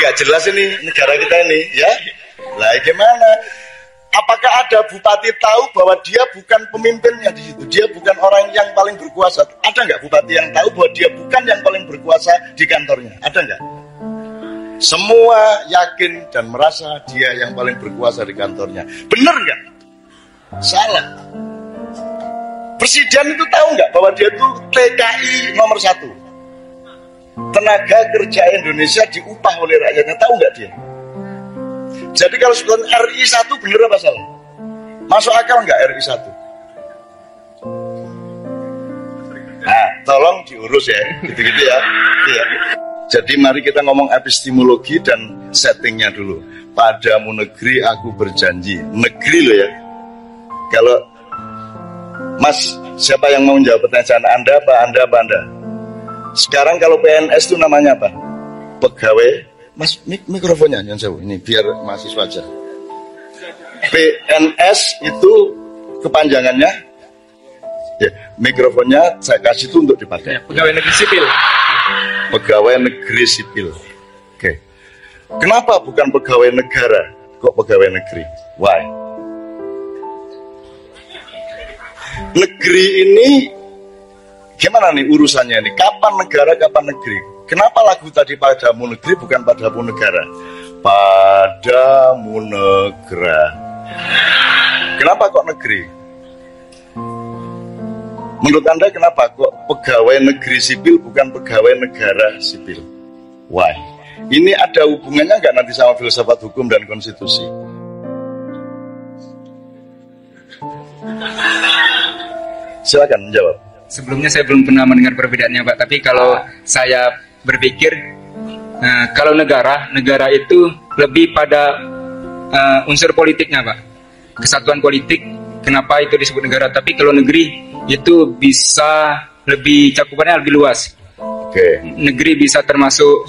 Gak jelas ini negara kita ini, ya. Lah gimana? Apakah ada bupati tahu bahwa dia bukan pemimpinnya di situ? Dia bukan orang yang paling berkuasa. Ada nggak bupati yang tahu bahwa dia bukan yang paling berkuasa di kantornya? Ada nggak? Semua yakin dan merasa dia yang paling berkuasa di kantornya. Benar nggak? Salah. Presiden itu tahu nggak bahwa dia itu TKI nomor 1? Tenaga kerja Indonesia diupah oleh rakyatnya, tahu nggak dia? Jadi kalau sebetulnya RI 1 bener apa salah? Masuk akal nggak RI 1? Nah, tolong diurus ya, gitu-gitu ya. Iya. Jadi mari kita ngomong epistemologi dan settingnya dulu. Padamu negeri aku berjanji. Negeri loh ya. Kalau Mas, siapa yang mau menjawab pertanyaan Anda, apa Anda, apa Anda? Sekarang kalau PNS itu namanya apa? Pegawai. Mas, mikrofonnya yang jauh ini biar mahasiswa aja. PNS itu kepanjangannya, ya, mikrofonnya saya kasih itu untuk dipakai. Ya, pegawai negeri sipil. Pegawai negeri sipil. Oke. Kenapa bukan pegawai negara? Kok pegawai negeri? Why? Negeri ini gimana nih urusannya ini? Kapan negara, kapan negeri? Kenapa lagu tadi padamu negeri bukan padamu negara? Padamu negara. Kenapa kok negeri? Menurut Anda kenapa kok pegawai negeri sipil bukan pegawai negara sipil? Why? Ini ada hubungannya nggak nanti sama filsafat hukum dan konstitusi? Silakan menjawab. Sebelumnya saya belum pernah mendengar perbedaannya Pak, tapi kalau saya berpikir kalau negara itu lebih pada unsur politiknya Pak, kesatuan politik, kenapa itu disebut negara. Tapi kalau negeri itu bisa lebih cakupannya lebih luas. Oke. Negeri bisa termasuk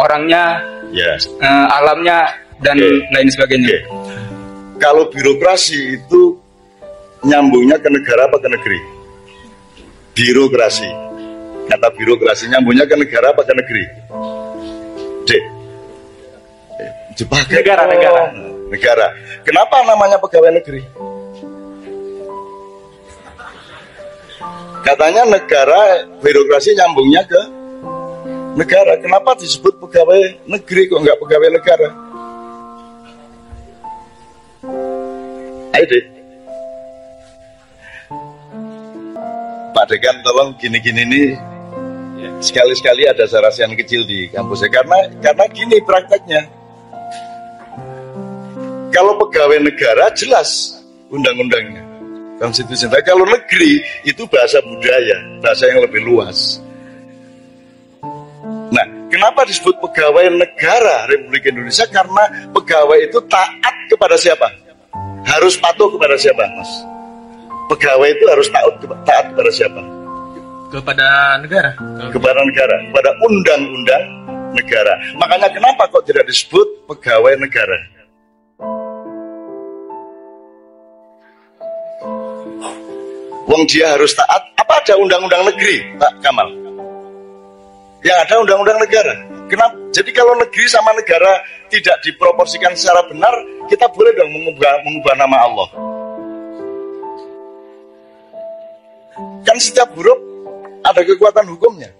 orangnya, yes, alamnya dan lain sebagainya. Kalau birokrasi itu nyambungnya ke negara apa ke negeri? Birokrasi. Kata birokrasi nyambungnya ke negara apa ke negeri? D. Negara. Kenapa namanya pegawai negeri? Katanya negara, birokrasi nyambungnya ke negara. Kenapa disebut pegawai negeri kok nggak pegawai negara? Ayo deh. Pak Dekan tolong gini-gini nih. Sekali-sekali ada sarasian kecil di kampusnya karena gini prakteknya. Kalau pegawai negara jelas undang-undangnya, konstitusi. Tapi kalau negeri itu bahasa budaya, bahasa yang lebih luas. Nah, kenapa disebut pegawai negara Republik Indonesia? Karena pegawai itu taat kepada siapa? Harus patuh kepada siapa, Mas? Pegawai itu harus taat kepada siapa? Kepada negara. Kepada negara, kepada undang-undang negara. Makanya kenapa kok tidak disebut pegawai negara? Wong dia harus taat. Apa ada undang-undang negeri, Pak Kamal? Yang ada undang-undang negara. Kenapa? Jadi kalau negeri sama negara tidak diproporsikan secara benar, kita boleh dong mengubah nama Allah. Kan setiap huruf ada kekuatan hukumnya.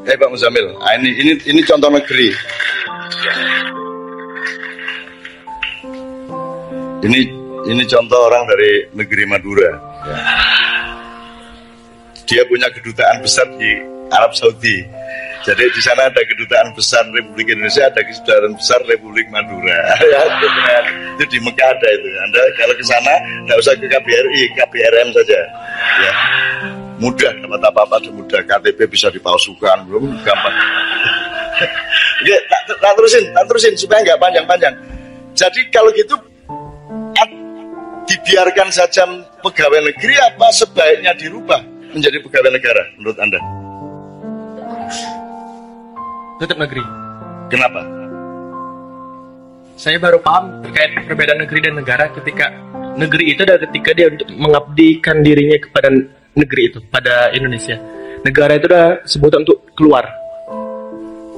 Pak Muzamil, ini contoh negeri. Ini contoh orang dari negeri Madura. Ya. Dia punya kedutaan besar di Arab Saudi. Jadi di sana ada kedutaan besar Republik Indonesia, ada kedutaan besar Republik Madura. Ya, itu di Mekah ada itu. Anda kalau ke sana nggak usah ke KBRI, KBRM saja. Ya. Mudah, dapat apa-apa mudah. KTP bisa dipalsukan, belum gampang. Oke, tak terusin supaya nggak panjang-panjang. Jadi kalau gitu dibiarkan saja pegawai negeri apa sebaiknya dirubah menjadi pegawai negara menurut Anda? Tetap negeri. Kenapa? Saya baru paham terkait perbedaan negeri dan negara ketika negeri itu adalah ketika dia untuk mengabdikan dirinya kepada negeri itu, pada Indonesia. Negara itu adalah sebutan untuk keluar.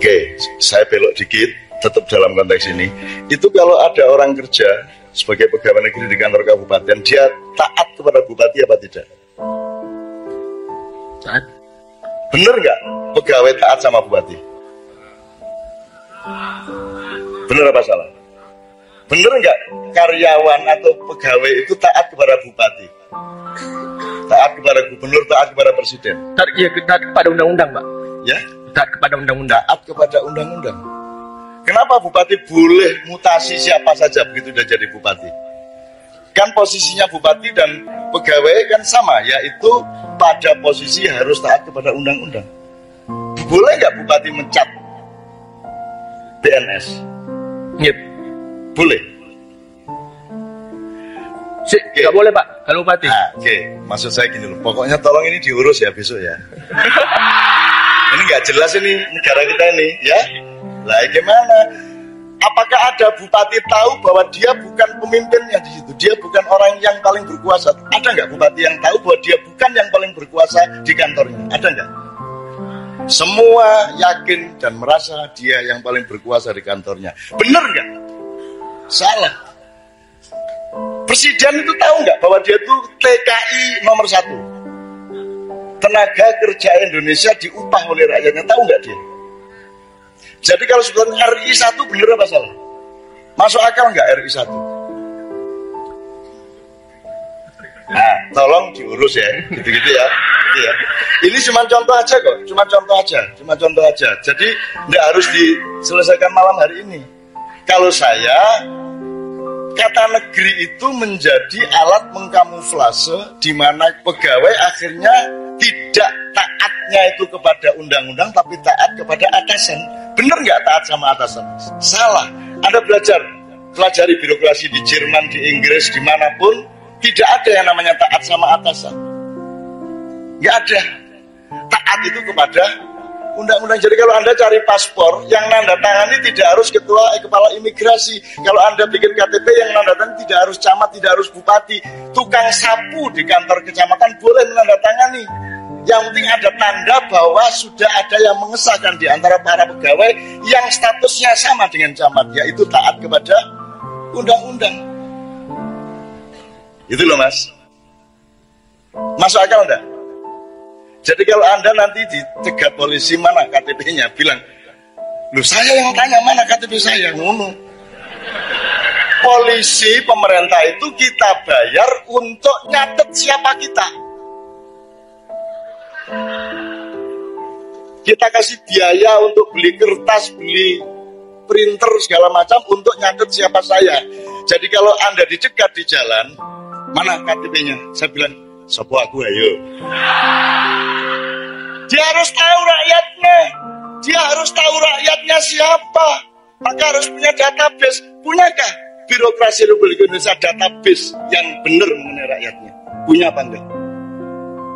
Oke, saya belok dikit, tetap dalam konteks ini. Itu kalau ada orang kerja sebagai pegawai negeri di kantor kabupaten, dia taat kepada bupati apa tidak? Taat. Bener nggak pegawai taat sama bupati? Bener apa salah? Bener nggak karyawan atau pegawai itu taat kepada bupati? Taat kepada gubernur, taat kepada presiden? Taat kepada undang-undang, Pak. Ya? Taat kepada undang-undang. Taat kepada undang-undang. Kenapa bupati boleh mutasi siapa saja begitu udah jadi bupati? Kan posisinya bupati dan pegawai kan sama, yaitu pada posisi harus taat kepada undang-undang. Boleh nggak bupati mencat PNS? Yep. Boleh. Nggak boleh, Pak, kalau bupati. Oke. Maksud saya gini loh, pokoknya tolong ini diurus ya besok ya. Ini nggak jelas ini negara kita ini, ya. Lah gimana? Apakah ada bupati tahu bahwa dia bukan pemimpinnya di situ? Dia bukan orang yang paling berkuasa. Ada nggak bupati yang tahu bahwa dia bukan yang paling berkuasa di kantornya? Ada nggak? Semua yakin dan merasa dia yang paling berkuasa di kantornya. Benar nggak? Salah. Presiden itu tahu nggak bahwa dia itu TKI nomor 1? Tenaga kerja Indonesia diupah oleh rakyatnya, tahu nggak dia? Jadi kalau sebetulnya RI 1 bener apa salah? Masuk akal nggak RI 1? Nah, tolong diurus ya, gitu-gitu ya. Gitu ya. Ini cuma contoh aja kok, cuma contoh aja. Jadi nggak harus diselesaikan malam hari ini. Kalau saya, kata negeri itu menjadi alat mengkamuflase di mana pegawai akhirnya tidak taatnya itu kepada undang-undang tapi taat kepada atasan. Bener nggak taat sama atasan? Salah. Anda pelajari birokrasi di Jerman, di Inggris, dimanapun tidak ada yang namanya taat sama atasan. Nggak ada. Taat itu kepada undang-undang. Jadi kalau Anda cari paspor, yang nanda tangani tidak harus kepala imigrasi. Kalau Anda bikin KTP, yang nanda tangani tidak harus camat, tidak harus bupati. Tukang sapu di kantor kecamatan boleh menandatangani. Yang penting ada tanda bahwa sudah ada yang mengesahkan di antara para pegawai yang statusnya sama dengan camat, yaitu taat kepada undang-undang. Itu loh Mas. Masuk akal enggak? Jadi kalau Anda nanti dicegat polisi, mana KTP-nya, bilang, loh saya yang tanya mana KTP saya, ngono. Polisi, pemerintah itu kita bayar untuk nyatet siapa kita. Kita kasih biaya untuk beli kertas, beli printer segala macam untuk nyatet siapa saya. Jadi kalau Anda dicegat di jalan, mana KTP-nya? Saya bilang, sopo aku ayo. Dia harus tahu rakyatnya. Dia harus tahu rakyatnya siapa. Maka harus punya database. Punyakah birokrasi Republik Indonesia database yang benar mengenai rakyatnya? Punya apa enggak?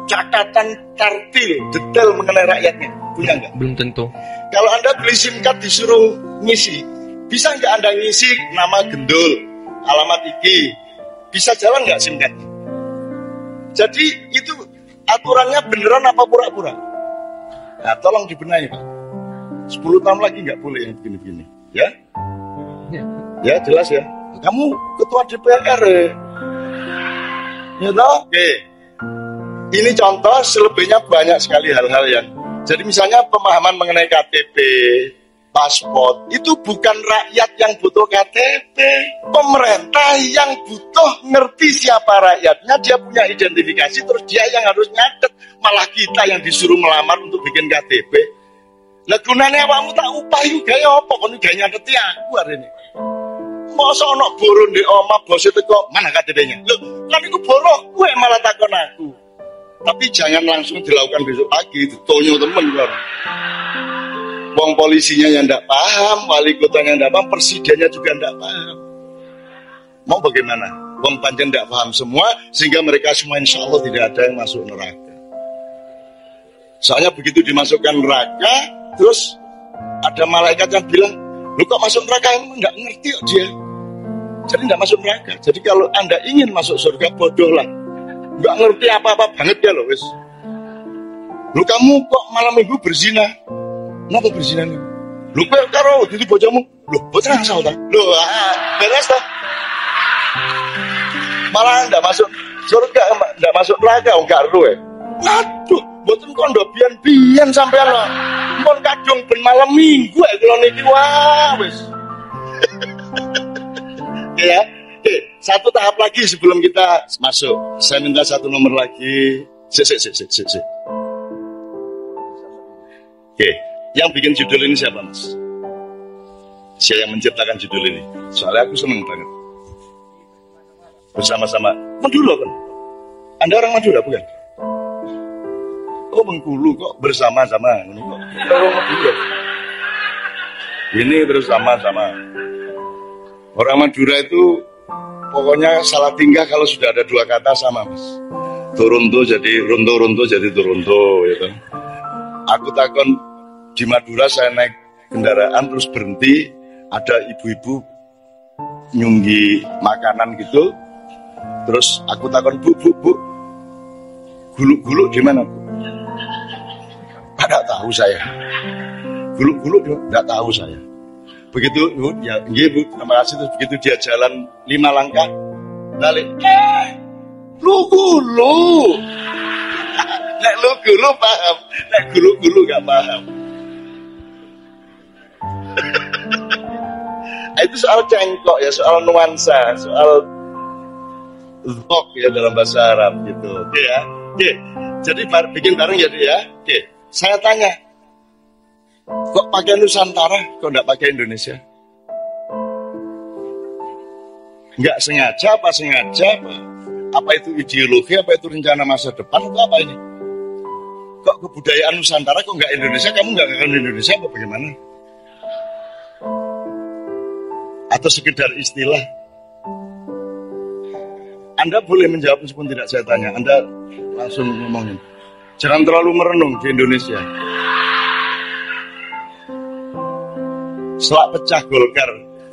Catatan tartil, detail mengenai rakyatnya. Punya enggak? Belum tentu. Kalau Anda beli SIM card disuruh ngisi, bisa enggak Anda ngisi nama gendul, alamat iki? Bisa jalan enggak SIM card? Jadi itu aturannya beneran apa pura-pura? Nah, tolong dibenahi Pak. 10 tahun lagi nggak boleh yang begini-begini, ya? Ya jelas ya. Kamu ketua DPR, ya toh? Oke. Ini contoh, selebihnya banyak sekali hal-hal yang. Jadi misalnya pemahaman mengenai KTP, paspor, itu bukan rakyat yang butuh KTP. Pemerintah yang butuh ngerti siapa rakyatnya, dia punya identifikasi, terus dia yang harus nyatet. Malah kita yang disuruh melamar untuk bikin KTP. Lah gunanya awakmu tak upah iku gawe apa kon gawe nyateti aku hari ini. Masa ana boro ndek omah bose teko, mana KTP-nya? Lho, kan iku boro kowe malah takon aku. Tapi jangan langsung dilakukan besok pagi, ditonyo temen kan. Wong polisinya yang ndak paham, wali kotanya ndak paham, presidennya juga ndak paham. Mau bagaimana? Wong pancen ndak paham semua, sehingga mereka semua insya Allah tidak ada yang masuk neraka. Soalnya begitu dimasukkan neraka, terus ada malaikat yang bilang, lu kok masuk neraka? Emang nggak ngerti kok dia. Jadi nggak masuk neraka. Jadi kalau Anda ingin masuk surga, bodohlah. Nggak ngerti apa-apa banget ya loh, wis. Lu kamu kok malam minggu berzina? Kenapa berzina nih? Lho kowe karo dadi bojomu. Lho, bocah asal ta? Lho, beres ta? Malah ndak masuk surga, ndak masuk neraka wong gak ero. Waduh, mboten kondo biyen-biyen sampean lho. Mun kadung ben malam Minggu kula niki wah wis. Ya. Oke, satu tahap lagi sebelum kita masuk. Saya minta satu nomor lagi. Sik. Oke, yang bikin judul ini siapa, Mas? Saya yang menciptakan judul ini. Soalnya aku seneng banget. Bersama-sama. Madura kan? Anda orang Madura bukan? Oh, Bengkulu kok bersama-sama. Ini kok orang Madura. Ini bersama-sama. Orang Madura itu pokoknya salah tingkah kalau sudah ada dua kata sama, Mas. Turunto jadi runto jadi turunto gitu. Aku takon di Madura saya naik kendaraan terus berhenti, ada ibu-ibu nyunggi makanan gitu. Terus aku takon, Bu, guluk-guluk di mana, Bu? Tidak tahu saya. Guluk-guluk tidak tahu saya. Begitu, Bu, ya, Bu, terima kasih. Terus begitu dia jalan 5 langkah, balik. Lu gulu. Nek lu gulu paham, nek gulu-gulu gak paham. Itu soal cengkok ya, soal nuansa, soal zok ya dalam bahasa Arab gitu. Oke ya. Oke. Jadi bikin bareng ya, ya. Oke. Saya tanya, kok pakai Nusantara, kok enggak pakai Indonesia? Enggak sengaja apa sengaja apa? Apa itu ideologi, apa itu rencana masa depan, atau apa ini? Kok kebudayaan Nusantara, kok nggak Indonesia, kamu nggak akan Indonesia, apa bagaimana? Atau sekedar istilah? Anda boleh menjawab meskipun tidak saya tanya, Anda langsung ngomongin. Jangan terlalu merenung di Indonesia. Selak pecah Golkar.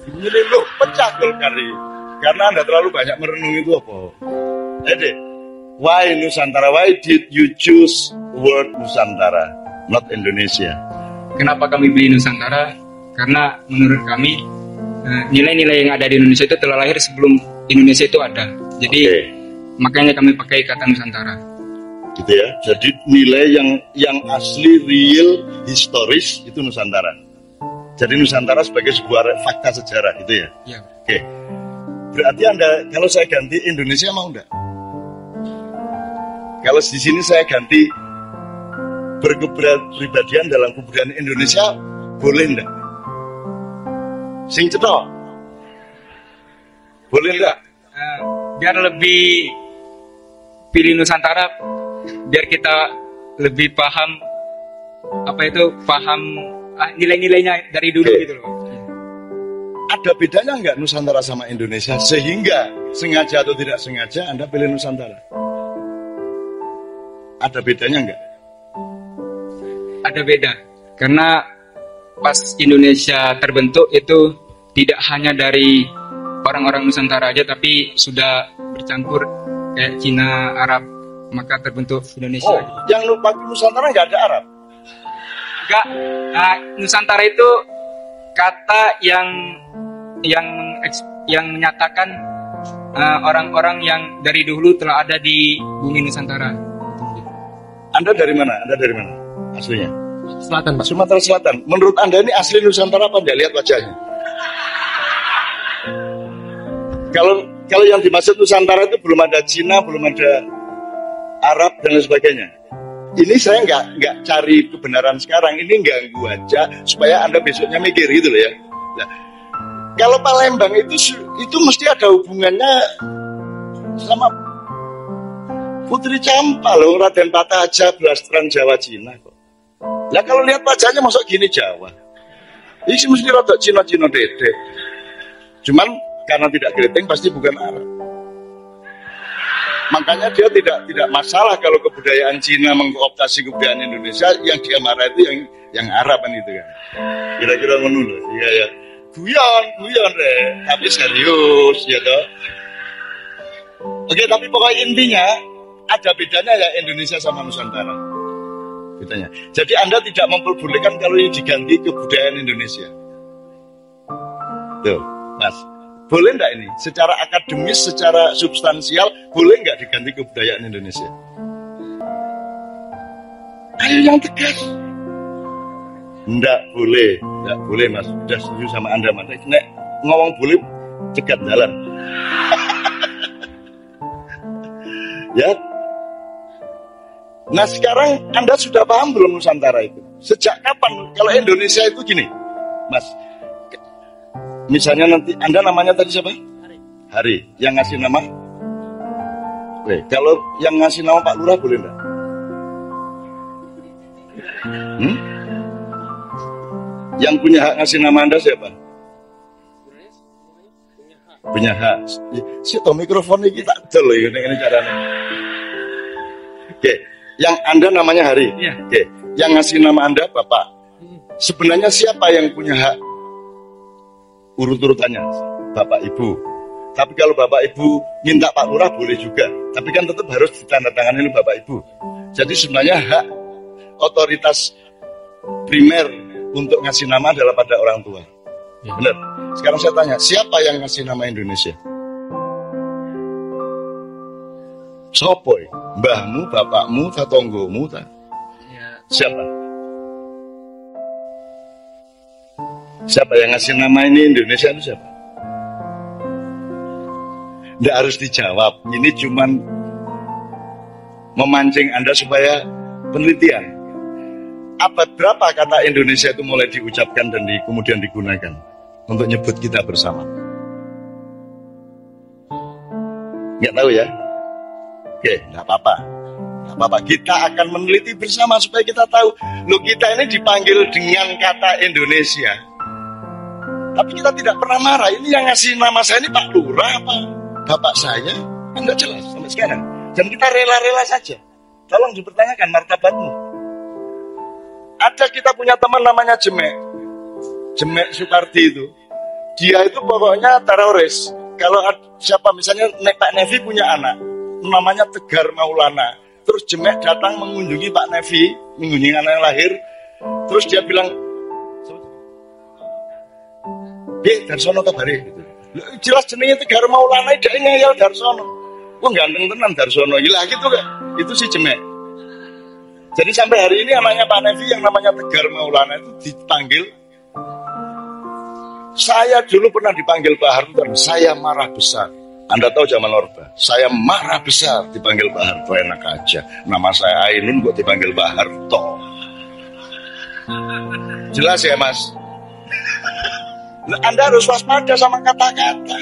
Ini loh, pecah Golkar ini. Karena Anda terlalu banyak merenung itu apa? Why Nusantara? Why did you choose word Nusantara, not Indonesia? Kenapa kami pilih Nusantara? Karena menurut kami nilai-nilai yang ada di Indonesia itu telah lahir sebelum Indonesia itu ada. Jadi makanya kami pakai kata Nusantara. Gitu ya. Jadi nilai yang asli, real, historis itu Nusantara. Jadi Nusantara sebagai sebuah fakta sejarah gitu ya. Ya. Oke. Berarti Anda, kalau saya ganti Indonesia mau enggak? Kalau di sini saya ganti berkepribadian dalam kebudayaan Indonesia, boleh enggak? Sing cetok. Boleh enggak? Biar lebih pilih Nusantara, biar kita lebih paham nilai-nilainya dari dulu gitu loh. Ada bedanya enggak Nusantara sama Indonesia sehingga sengaja atau tidak sengaja Anda pilih Nusantara? Ada bedanya enggak? Ada beda, karena pas Indonesia terbentuk itu tidak hanya dari orang-orang Nusantara aja, tapi sudah bercampur kayak Cina, Arab, maka terbentuk Indonesia. Oh, yang lupa Nusantara nggak ada Arab? Enggak, Nusantara itu kata yang menyatakan orang-orang yang dari dulu telah ada di bumi Nusantara. Anda dari mana? Aslinya? Selatan, Pak. Sumatera Selatan. Menurut Anda ini asli Nusantara apa enggak? Lihat wajahnya. Kalau yang dimaksud Nusantara itu belum ada Cina, belum ada Arab dan lain sebagainya. Ini saya nggak cari kebenaran sekarang. Ini ganggu aja supaya Anda besoknya mikir gitu loh ya. Nah, kalau Palembang itu mesti ada hubungannya sama Putri Campa loh, Raden Patah aja blasteran Jawa Cina kok. Lah kalau lihat wajahnya masuk gini Jawa. Ini mesti rada Cina-Cina dede. Cuman karena tidak keriting pasti bukan Arab. Makanya dia tidak masalah kalau kebudayaan Cina mengkooptasi kebudayaan Indonesia, yang dia marah itu yang Arab kan itu kan. Kira-kira ngono lho. Iya ya. Guyon deh, tapi serius ya toh. Oke, tapi pokoknya intinya ada bedanya ya Indonesia sama Nusantara. bedanya. Jadi Anda tidak memperbolehkan kalau ini diganti kebudayaan Indonesia. Tuh, Mas. Boleh nggak ini? Secara akademis, secara substansial, boleh nggak diganti kebudayaan Indonesia? Ayo yang tegas. Nggak boleh Mas. Sudah setuju sama Anda, Mas. Nek ngomong boleh, cegat jalan. Ya. Nah sekarang Anda sudah paham belum Nusantara itu? Sejak kapan? Kalau Indonesia itu gini, Mas. Misalnya nanti Anda namanya tadi siapa? Hari. Yang ngasih nama? Oke. Kalau yang ngasih nama Pak Lurah boleh enggak? Yang punya hak ngasih nama Anda siapa? Punya hak. Si mikrofon ini tak jel loh ini caranya. Oke. Yang Anda namanya Hari. Iya. Oke. Yang ngasih nama Anda Bapak. Sebenarnya siapa yang punya hak? Urut-urutannya Bapak Ibu. Tapi kalau Bapak Ibu minta Pak Lurah boleh juga. Tapi kan tetap harus ditandatangani oleh Bapak Ibu. Jadi sebenarnya hak otoritas primer untuk ngasih nama adalah pada orang tua. Ya. Benar. Sekarang saya tanya, siapa yang ngasih nama Indonesia? Sopo? Mbahmu, bapakmu, tatonggomu, Ya. Siapa? Siapa yang ngasih nama ini Indonesia itu siapa? Nggak harus dijawab. Ini cuman memancing Anda supaya penelitian. Abad berapa kata Indonesia itu mulai diucapkan dan kemudian digunakan untuk nyebut kita bersama? Nggak tahu ya? Oke, nggak apa-apa. Nggak apa-apa. Kita akan meneliti bersama supaya kita tahu. Loh, kita ini dipanggil dengan kata Indonesia. Tapi kita tidak pernah marah. Ini yang ngasih nama saya ini Pak Lurah apa Bapak saya? Enggak jelas sampai sekarang. Dan kita rela-rela saja. Tolong dipertanyakan martabatmu. Ada kita punya teman namanya Jemek Supardi itu. Dia itu pokoknya teroris. Kalau siapa misalnya Pak Nevi punya anak namanya Tegar Maulana. Terus Jemek datang mengunjungi Pak Nevi, mengunjungi anak yang lahir. Terus dia bilang, Darsono kabare gitu. Jelas jenenge Tegar Maulana dhek ngeyel Darsono. Wah ganteng tenan Darsono. Gila gitu kan. Itu si Jemek. Jadi sampai hari ini anaknya Pak Nevi yang namanya Tegar Maulana itu dipanggil. Saya dulu pernah dipanggil Pak Harto dan saya marah besar. Anda tahu zaman Orba. Saya marah besar dipanggil Pak Harto, enak aja. Nama saya Ainun kok dipanggil Pak Harto. Jelas ya Mas? Anda harus waspada sama kata-kata.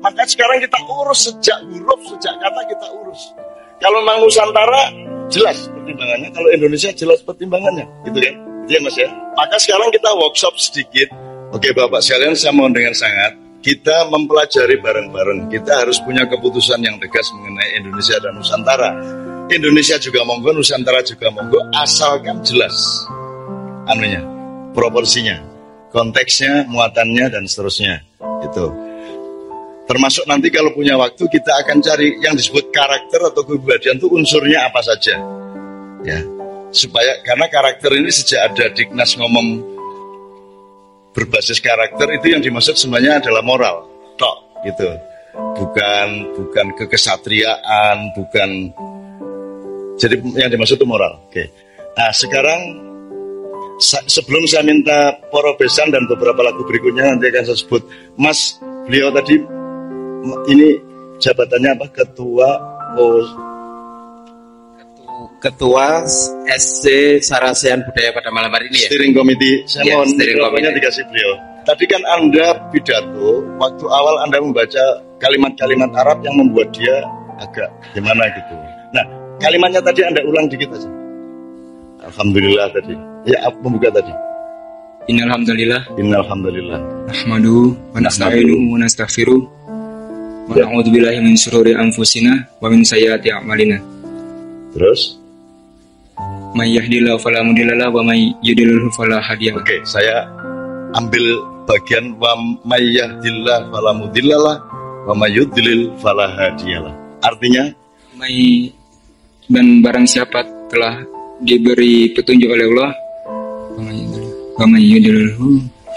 Maka sekarang kita urus sejak huruf, sejak kata kita urus. Kalau memang Nusantara jelas pertimbangannya, kalau Indonesia jelas pertimbangannya, gitu kan? Gitu ya Mas ya. Maka sekarang kita workshop sedikit. Oke Bapak sekalian, saya mohon dengan sangat kita mempelajari bareng-bareng. Kita harus punya keputusan yang tegas mengenai Indonesia dan Nusantara. Indonesia juga monggo, Nusantara juga monggo, asalkan jelas anunya, proporsinya, konteksnya, muatannya, dan seterusnya. Itu. Termasuk nanti kalau punya waktu kita akan cari yang disebut karakter atau kepribadian itu unsurnya apa saja. Ya. Supaya karena karakter ini sejak ada Dignas ngomong berbasis karakter itu yang dimaksud sebenarnya adalah moral, tok gitu. Bukan kekesatriaan, bukan. Jadi yang dimaksud itu moral. Oke. Nah, sekarang sebelum saya minta Poro Besan dan beberapa lagu berikutnya nanti akan saya sebut. Mas, beliau tadi ini jabatannya apa? Ketua SC Sarasean Budaya pada malam hari ini ya? Steering Committee. Saya mohon mikrofonnya dikasih beliau. Tadi kan Anda pidato, waktu awal Anda membaca kalimat-kalimat Arab yang membuat dia agak gimana gitu. Nah, kalimatnya tadi Anda ulang dikit aja. Alhamdulillah tadi. Ya, membuka tadi. Innalhamdulillah. Innalhamdulillah. Nahmadu wa nasta'inuhu wa nastaghfiruh. Wa na'udzu billahi min syururi anfusina wa min sayyiati a'malina. Terus may yahdihillahu fala mudhillalah wa may yudlilhu fala hadiyalah. Oke, saya ambil bagian wa may yahdihillahu fala mudhillalah wa may yudlil fala hadiyalah. Artinya dan barang siapa telah diberi petunjuk oleh Allah,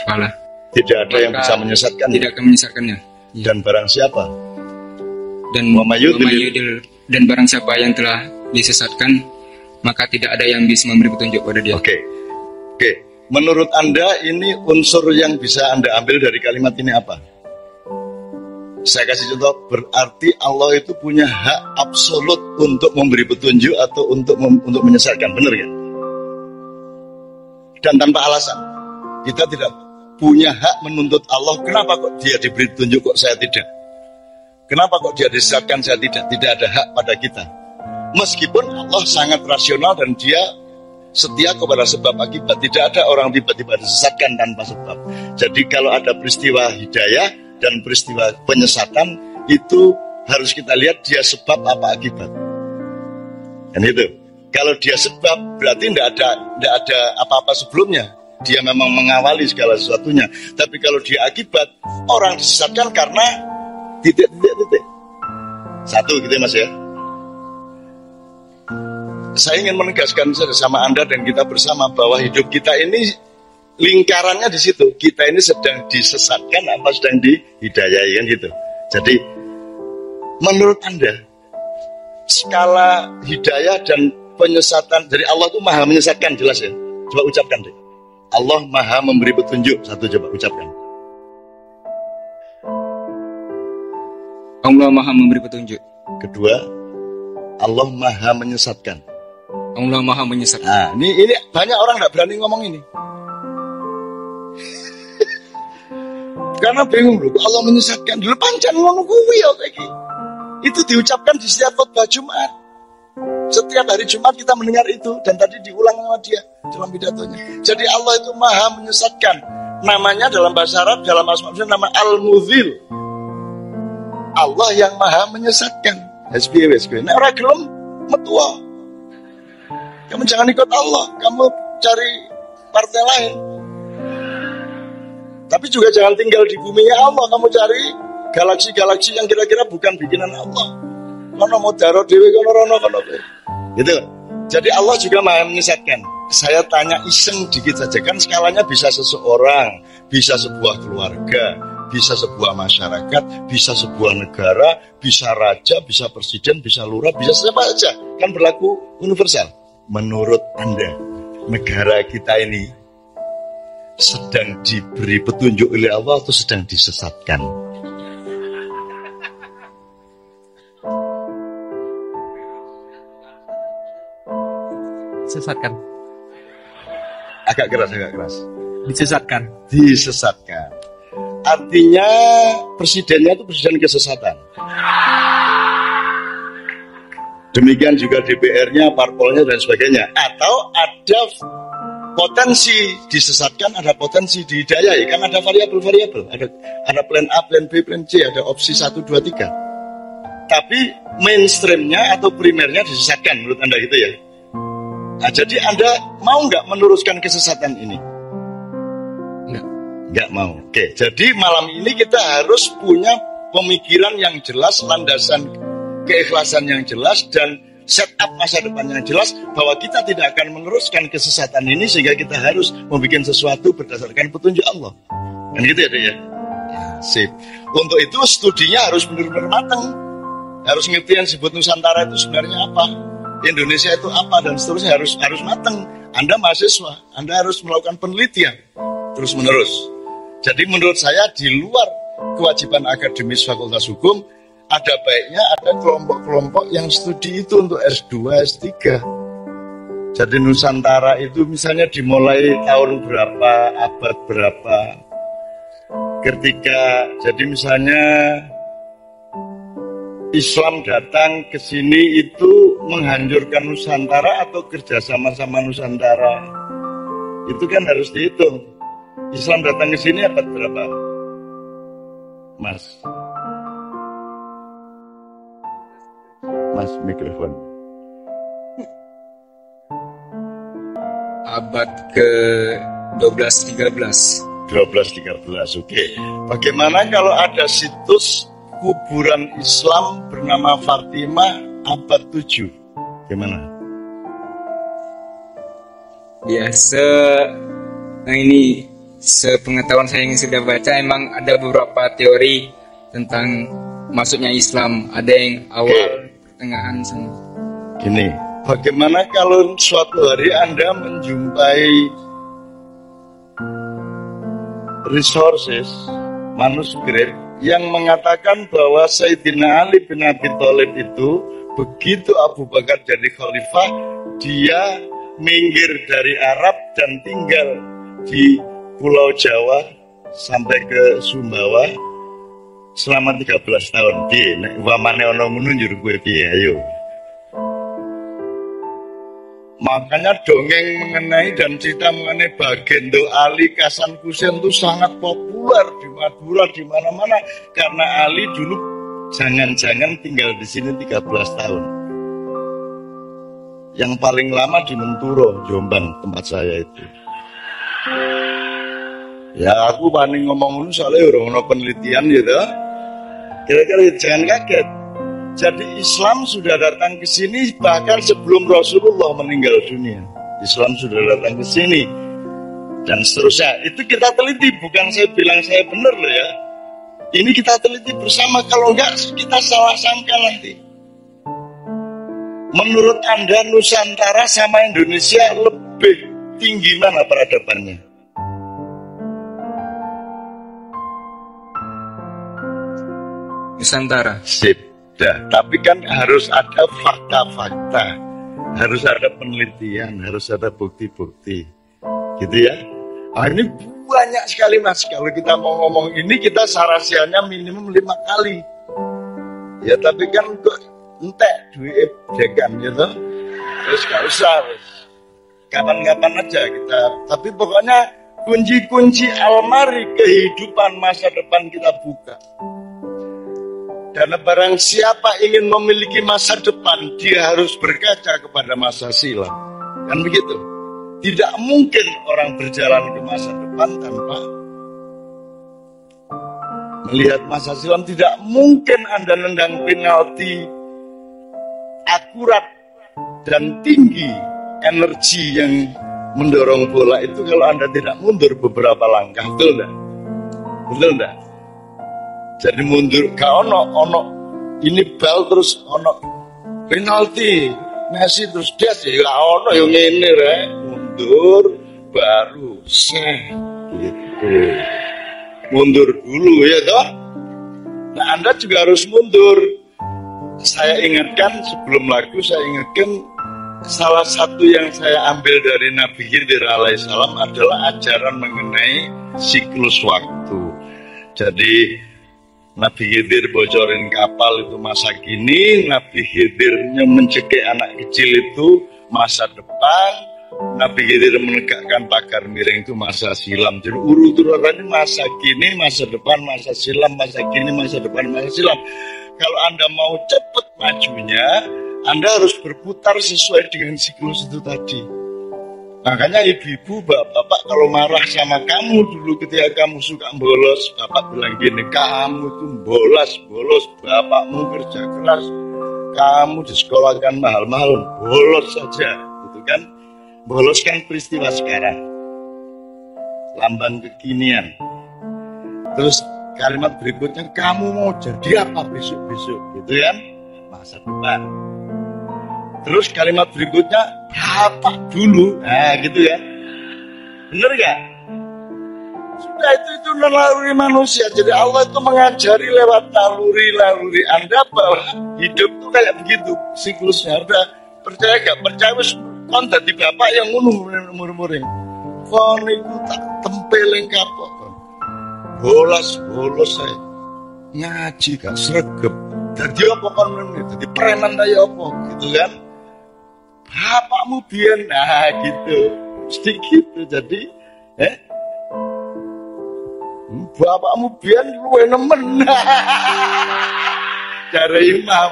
salah. Tidak ada yang bisa menyesatkan. Tidak akan menyesatkannya. Dan barang siapa? Dan dan barang siapa yang telah disesatkan, maka tidak ada yang bisa memberi petunjuk pada dia. Oke. Menurut Anda ini unsur yang bisa Anda ambil dari kalimat ini apa? Saya kasih contoh, berarti Allah itu punya hak absolut untuk memberi petunjuk atau untuk menyesatkan, benar ya? Dan tanpa alasan. Kita tidak punya hak menuntut Allah, kenapa kok dia diberi petunjuk kok saya tidak? Kenapa kok dia disesatkan saya tidak? Tidak ada hak pada kita. Meskipun Allah sangat rasional dan dia setia kepada sebab akibat. Tidak ada orang tiba-tiba disesatkan tanpa sebab. Jadi kalau ada peristiwa hidayah dan peristiwa penyesatan, itu harus kita lihat dia sebab apa akibat. Dan itu. Kalau dia sebab, berarti tidak ada apa-apa sebelumnya. Dia memang mengawali segala sesuatunya. Tapi kalau dia akibat, orang disesatkan karena titik. Satu gitu ya Mas ya. Saya ingin menegaskan sama Anda dan kita bersama bahwa hidup kita ini lingkarannya di situ. Kita ini sedang disesatkan apa sedang dihidayai kan gitu. Jadi menurut Anda skala hidayah dan penyesatan dari Allah itu maha menyesatkan, jelas ya? Coba ucapkan deh. Allah maha memberi petunjuk. Satu coba ucapkan. Allah maha memberi petunjuk. Kedua, Allah maha menyesatkan. Allah maha menyesatkan. Nah, ini banyak orang nggak berani ngomong ini. Karena bingung loh, Allah menyesatkan. Dulu pancen ngono kuwi ya iki. Itu diucapkan di setiap khotbah Jumat. Setiap hari Jumat kita mendengar itu dan tadi diulang sama dia dalam pidatonya. Jadi Allah itu maha menyesatkan. Namanya dalam bahasa Arab, dalam Asma-ul nama Al-Mudhil. Allah yang maha menyesatkan. SBW. Nek ora gelem metua. Kamu jangan ikut Allah, kamu cari partai lain. Tapi juga jangan tinggal di buminya Allah, kamu cari galaksi-galaksi yang kira-kira bukan bikinan Allah. Kono modaro dhewe kono rono kono. Gitu. Jadi Allah juga maha menyesatkan. Saya tanya iseng dikit saja, kan skalanya bisa seseorang, bisa sebuah keluarga, bisa sebuah masyarakat, bisa sebuah negara, bisa raja, bisa presiden, bisa lurah, bisa siapa saja. Kan berlaku universal. Menurut Anda, negara kita ini sedang diberi petunjuk oleh Allah atau sedang disesatkan? Sesatkan. Agak keras. Disesatkan. Disesatkan. Artinya presidennya itu presiden kesesatan. Demikian juga DPR-nya, parpolnya dan sebagainya. Atau ada potensi disesatkan, ada potensi dihidayai. Kan ada variabel-variabel. Ada plan A, plan B, plan C. Ada opsi 1, 2, 3. Tapi mainstreamnya atau primernya disesatkan menurut Anda gitu ya. Nah, jadi Anda mau nggak meneruskan kesesatan ini? Nggak mau. Oke, jadi malam ini kita harus punya pemikiran yang jelas, landasan keikhlasan yang jelas, dan setup masa depan yang jelas, bahwa kita tidak akan meneruskan kesesatan ini, sehingga kita harus membuat sesuatu berdasarkan petunjuk Allah. Kan gitu ya, Dek ya? Sip. Untuk itu studinya harus benar-benar matang. Harus ngerti yang disebut Nusantara itu sebenarnya apa, Indonesia itu apa, dan seterusnya harus matang. Anda mahasiswa, Anda harus melakukan penelitian terus-menerus. Jadi menurut saya di luar kewajiban akademis Fakultas Hukum, ada baiknya ada kelompok-kelompok yang studi itu untuk S2, S3. Jadi Nusantara itu misalnya dimulai tahun berapa, abad berapa. Ketika, jadi misalnya Islam datang ke sini itu menghancurkan Nusantara atau kerjasama sama Nusantara. Itu kan harus dihitung. Islam datang ke sini abad berapa, Mas? Mas, mikrofon. Abad ke-12-13. 12-13, oke. Bagaimana kalau ada situs kuburan Islam bernama Fatimah abad 7? Gimana? Ya, nah ini sepengetahuan saya yang sudah baca, emang ada beberapa teori tentang masuknya Islam. Ada yang awal, pertengahan, sama. Gini, bagaimana kalau suatu hari Anda menjumpai resources, manuskrip yang mengatakan bahwa Sayyidina Ali bin Abi Thalib itu begitu Abu Bakar jadi khalifah, dia minggir dari Arab dan tinggal di Pulau Jawa sampai ke Sumbawa selama 13 tahun. Piye nek wamane ana ngono njur kowe piye ayo. Makanya dongeng mengenai dan cerita mengenai Bagendo Ali Kasan Kusen itu sangat populer di Madura, di mana-mana, karena Ali dulu jangan-jangan tinggal di sini 13 tahun. Yang paling lama di Menturo, Jombang, tempat saya itu. Ya aku paling ngomong ini soalnya orang penelitian gitu. Kira-kira jangan kaget. Jadi Islam sudah datang ke sini bahkan sebelum Rasulullah meninggal dunia. Islam sudah datang ke sini dan seterusnya. Itu kita teliti, bukan saya bilang saya benar loh ya. Ini kita teliti bersama, kalau enggak kita salah sangka nanti. Menurut Anda Nusantara sama Indonesia lebih tinggi mana peradabannya? Nusantara. Sip. Nah, tapi kan harus ada fakta-fakta, harus ada penelitian, harus ada bukti-bukti, gitu ya. Nah, ini banyak sekali mas. Kalau kita mau ngomong ini, kita sarasiannya minimum 5 kali. Ya tapi kan kok entek duit dekan gitu. Terus gak usah, kapan-kapan aja kita. Tapi pokoknya kunci-kunci almari kehidupan masa depan kita buka. Dan barang siapa ingin memiliki masa depan, dia harus berkaca kepada masa silam. Kan begitu? Tidak mungkin orang berjalan ke masa depan tanpa melihat masa silam. Tidak mungkin Anda nendang penalti akurat dan tinggi energi yang mendorong bola itu kalau Anda tidak mundur beberapa langkah. Betul enggak? Betul enggak? Jadi mundur, gak ono ini bal terus ono penalti Messi terus dia sih gak ono yang ini mundur baru gitu, mundur dulu ya toh. Nah Anda juga harus mundur. Saya ingatkan sebelum lagu, saya ingatkan salah satu yang saya ambil dari Nabi Khidir alaihissalam adalah ajaran mengenai siklus waktu. Jadi Nabi Khidir bocorin kapal itu masa kini, Nabi Khidirnya mencekik anak kecil itu masa depan, Nabi Khidir menegakkan pagar miring itu masa silam. Jadi urut-urutannya masa kini, masa depan, masa silam, masa kini, masa depan, masa silam. Kalau Anda mau cepat majunya, Anda harus berputar sesuai dengan siklus itu tadi. Makanya ibu-ibu, bapak-bapak kalau marah sama kamu dulu ketika kamu suka bolos, bapak bilang gini, kamu tuh bolos, bapakmu kerja keras, kamu disekolahkan mahal-mahal, bolos saja, gitu kan? Bolos kan peristiwa sekarang, lambang kekinian. Terus kalimat berikutnya, kamu mau jadi apa besok-besok, gitu kan? Masa depan. Terus kalimat berikutnya, bapak dulu, nah gitu ya, bener gak? Sudah itu naluri manusia. Jadi Allah itu mengajari lewat naluri Anda bahwa hidup itu kayak begitu siklusnya. Udah percaya gak? Percaya wis kon dadi bapak yang umur-umuring. Kon itu tak tempeling kapok. Bolos saya ngaji gak sregep. Dadi apa kon ngene? Dadi preman ta ya apa gitu kan? Bapakmu biyen, nah gitu, mesti gitu. Jadi, bapakmu biyen luwe nemen, cara imam.